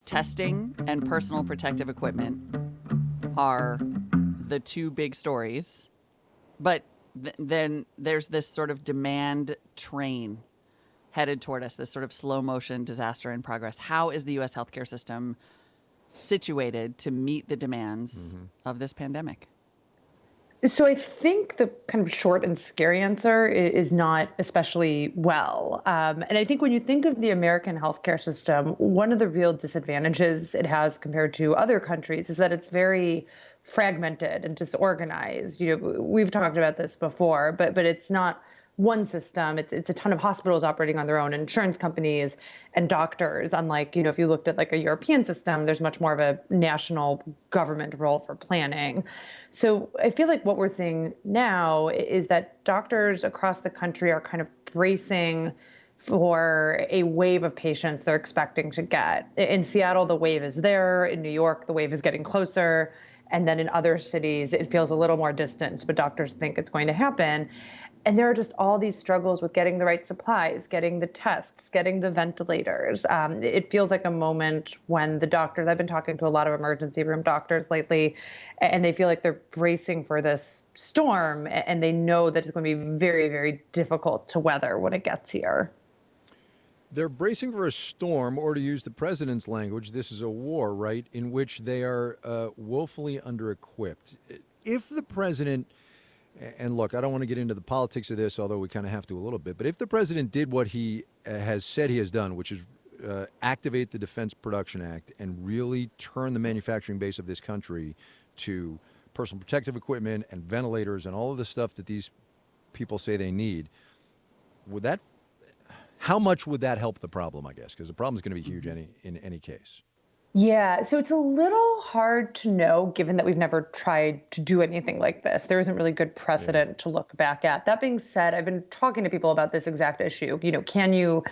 testing and personal protective equipment are the two big stories. But then there's this sort of demand train headed toward us, this sort of slow motion disaster in progress. How is the U.S. healthcare system situated to meet the demands of this pandemic? So I think the kind of short and scary answer is not especially well. And I think when you think of the American healthcare system, one of the real disadvantages it has compared to other countries is that it's very fragmented and disorganized. We've talked about this before, but it's not one system. It's a ton of hospitals operating on their own, insurance companies and doctors. Unlike, if you looked at like a European system, there's much more of a national government role for planning. So I feel like what we're seeing now is that doctors across the country are kind of bracing for a wave of patients they're expecting to get. In Seattle, the wave is there. In New York, the wave is getting closer. And then in other cities, it feels a little more distant, but doctors think it's going to happen. And there are just all these struggles with getting the right supplies, getting the tests, getting the ventilators. It feels like a moment when the doctors, I've been talking to a lot of emergency room doctors lately, and they feel like they're bracing for this storm, and they know that it's going to be very, very difficult to weather when it gets here. They're bracing for a storm, or to use the president's language, this is a war, right, in which they are woefully under-equipped. If the president, and look, I don't want to get into the politics of this, although we kind of have to a little bit, but if the president did what he has said he has done, which is activate the Defense Production Act and really turn the manufacturing base of this country to personal protective equipment and ventilators and all of the stuff that these people say they need, how much would that help the problem, I guess? Because the problem is going to be huge in any case. Yeah, so it's a little hard to know, given that we've never tried to do anything like this. There isn't really good precedent to look back at. That being said, I've been talking to people about this exact issue. Can you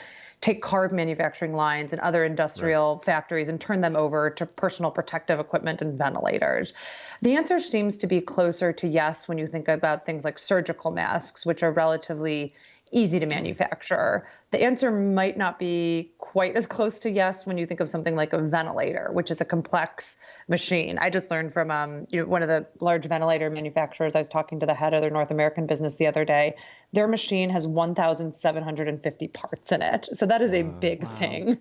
take car manufacturing lines and other industrial factories and turn them over to personal protective equipment and ventilators? The answer seems to be closer to yes when you think about things like surgical masks, which are relatively easy to manufacture. The answer might not be quite as close to yes when you think of something like a ventilator, which is a complex machine. I just learned from one of the large ventilator manufacturers. I was talking to the head of their North American business the other day. Their machine has 1,750 parts in it. So that is a big thing.